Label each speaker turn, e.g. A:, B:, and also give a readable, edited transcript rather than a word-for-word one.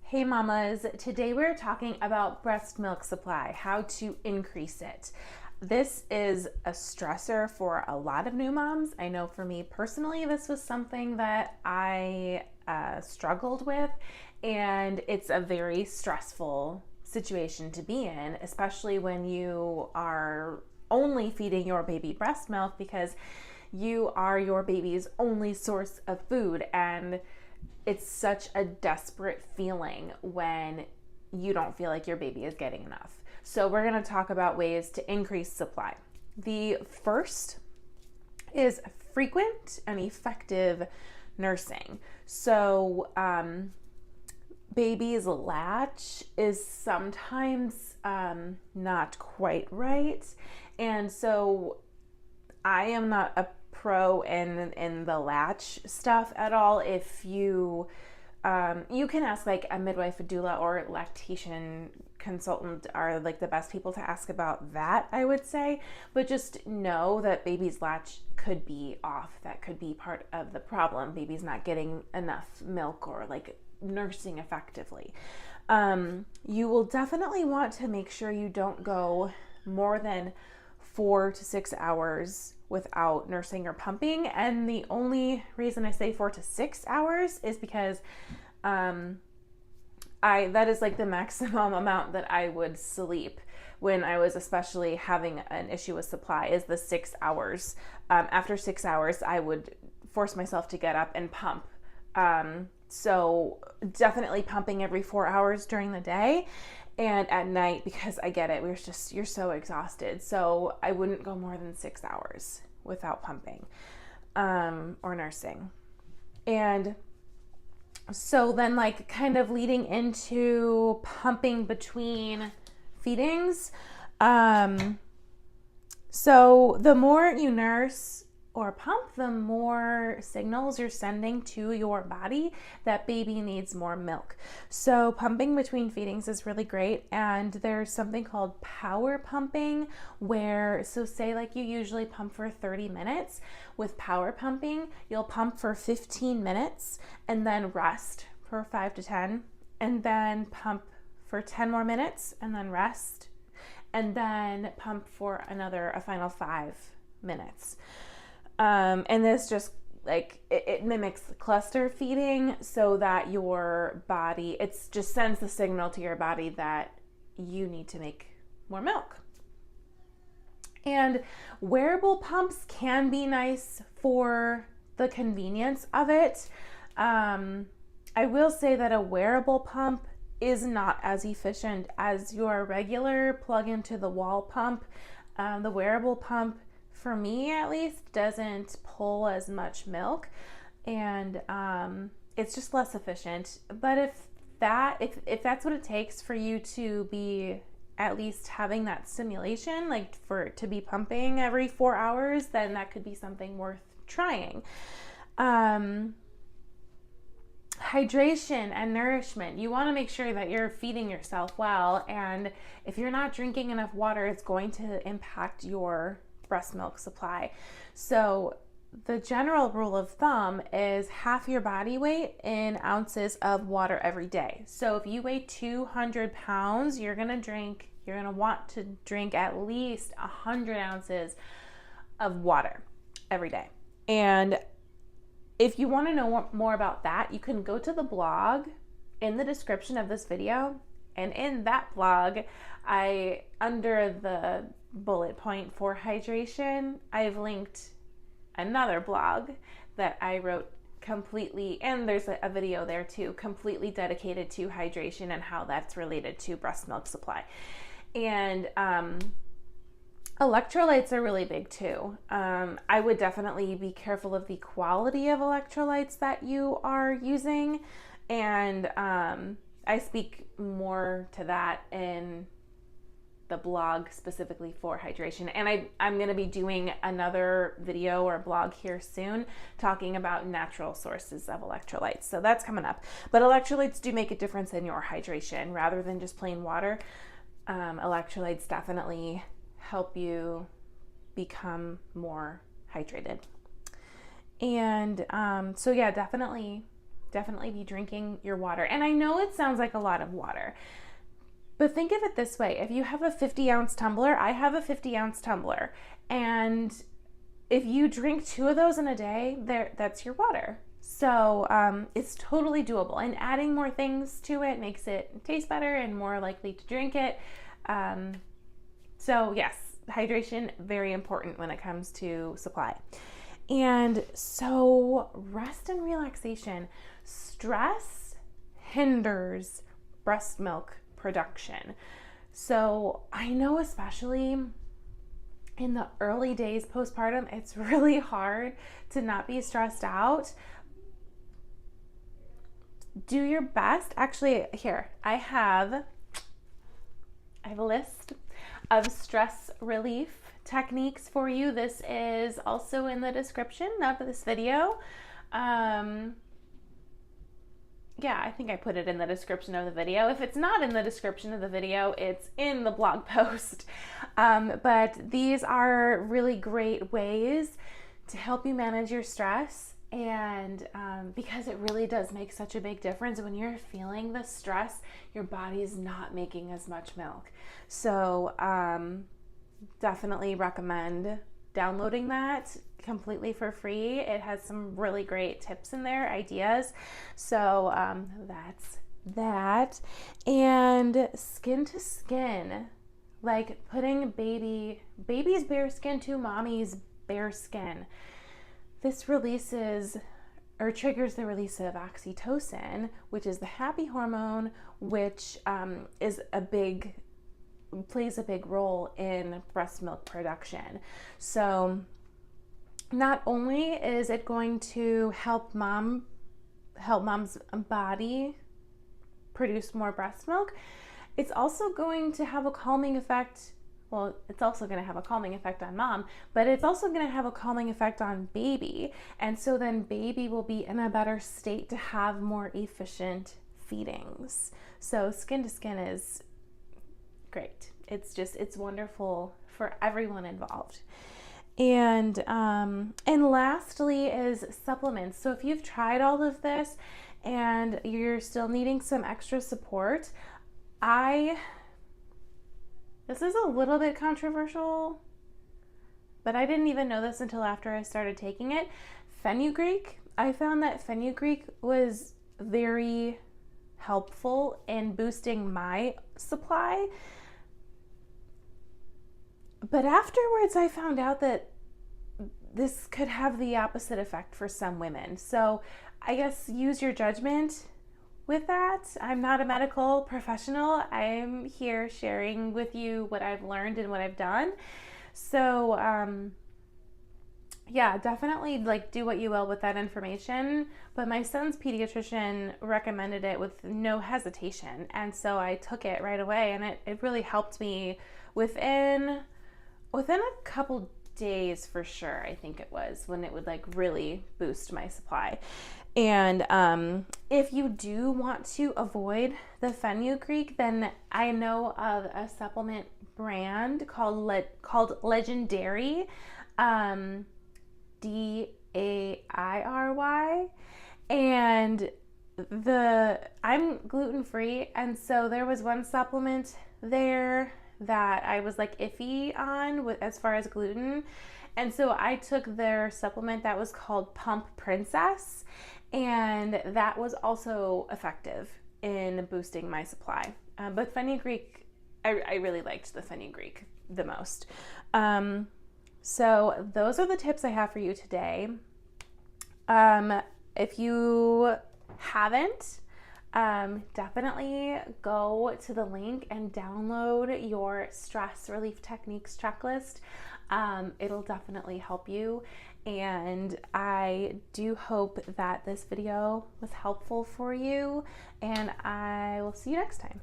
A: Hey mamas, today we're talking about breast milk supply, how to increase it. This is a stressor for a lot of new moms. I know for me personally, this was something that I struggled with, and it's a very stressful situation to be in, especially when you are only feeding your baby breast milk because you are your baby's only source of food, and it's such a desperate feeling when you don't feel like your baby is getting enough. So we're going to talk about ways to increase supply. The first is frequent and effective nursing. So baby's latch is sometimes not quite right. And so I am not a pro in the latch stuff at all. If you you can ask like a midwife, a doula, or lactation consultant are like the best people to ask about that, I would say. But just know that baby's latch could be off. That could be part of the problem. Baby's not getting enough milk or like nursing effectively. You will definitely want to make sure you don't go more than 4 to 6 hours without nursing or pumping. And the only reason I say 4 to 6 hours is because that is like the maximum amount that I would sleep when I was especially having an issue with supply, is the 6 hours. After 6 hours, I would force myself to get up and pump. So definitely pumping every 4 hours during the day. And at night, because I get it, you're so exhausted. So I wouldn't go more than 6 hours without pumping or nursing. And so then like kind of leading into pumping between feedings. So the more you nurse or pump, the more signals you're sending to your body that baby needs more milk. So pumping between feedings is really great. And there's something called power pumping where, so say like you usually pump for 30 minutes. With power pumping, you'll pump for 15 minutes and then rest for 5 to 10, and then pump for 10 more minutes and then rest, and then pump for a final 5 minutes. And this just like it mimics cluster feeding, so that your body, it just sends the signal to your body that you need to make more milk. And wearable pumps can be nice for the convenience of it. I will say that a wearable pump is not as efficient as your regular plug into the wall pump. The wearable pump, for me at least, doesn't pull as much milk, and it's just less efficient. But if that's what it takes for you to be at least having that stimulation, like to be pumping every 4 hours, then that could be something worth trying. Hydration and nourishment. You want to make sure that you're feeding yourself well, and if you're not drinking enough water, it's going to impact your breast milk supply. So the general rule of thumb is half your body weight in ounces of water every day. So if you weigh 200 pounds, you're going to want to drink at least 100 ounces of water every day. And if you want to know more about that, you can go to the blog in the description of this video. And in that blog, under the bullet point for hydration, I've linked another blog that I wrote completely, and there's a video there too, completely dedicated to hydration and how that's related to breast milk supply. And electrolytes are really big too. I would definitely be careful of the quality of electrolytes that you are using, and I speak more to that in the blog specifically for hydration. And I'm going to be doing another video or blog here soon talking about natural sources of electrolytes. So that's coming up. But electrolytes do make a difference in your hydration rather than just plain water. Electrolytes definitely help you become more hydrated. And so yeah, definitely definitely be drinking your water. And I know it sounds like a lot of water, but think of it this way. If you have a 50-ounce tumbler, I have a 50-ounce tumbler, and if you drink 2 of those in a day, that's your water. So it's totally doable, and adding more things to it makes it taste better and more likely to drink it. So yes, hydration, very important when it comes to supply. And so rest and relaxation. Stress hinders breast milk production. So I know, especially in the early days postpartum, it's really hard to not be stressed out. Do your best. Actually, here, I have a list of stress relief techniques for you. This is also in the description of this video. Yeah, I think I put it in the description of the video. If it's not in the description of the video, it's in the blog post. But these are really great ways to help you manage your stress. And because it really does make such a big difference when you're feeling the stress, your body is not making as much milk. So definitely recommend downloading that completely for free. It has some really great tips in there, ideas. So that's that. And skin to skin, like putting baby's bare skin to mommy's bare skin. This releases or triggers the release of oxytocin, which is the happy hormone, which plays a big role in breast milk production. So not only is it going to help mom's body produce more breast milk, it's also going to have a calming effect. Well, it's also going to have a calming effect on mom, but it's also going to have a calming effect on baby. And so then baby will be in a better state to have more efficient feedings. So skin to skin is great. It's wonderful for everyone involved. And lastly is supplements. So if you've tried all of this and you're still needing some extra support, this is a little bit controversial, but I didn't even know this until after I started taking it. Fenugreek. I found that fenugreek was very helpful in boosting my supply. But afterwards, I found out that this could have the opposite effect for some women. So I guess use your judgment with that. I'm not a medical professional. I'm here sharing with you what I've learned and what I've done. So yeah, definitely do what you will with that information. But my son's pediatrician recommended it with no hesitation. And so I took it right away, and it really helped me within a couple days for sure. I think it was when it would really boost my supply. And if you do want to avoid the fenugreek, then I know of a supplement brand called Legendary, DAIRY, and I'm gluten-free, and so there was one supplement there that I was iffy on as far as gluten, and so I took their supplement that was called Pump Princess, and that was also effective in boosting my supply. But fenugreek, I really liked the fenugreek the most. So those are the tips I have for you today. If you haven't, definitely go to the link and download your stress relief techniques checklist. It'll definitely help you. And I do hope that this video was helpful for you, and I will see you next time.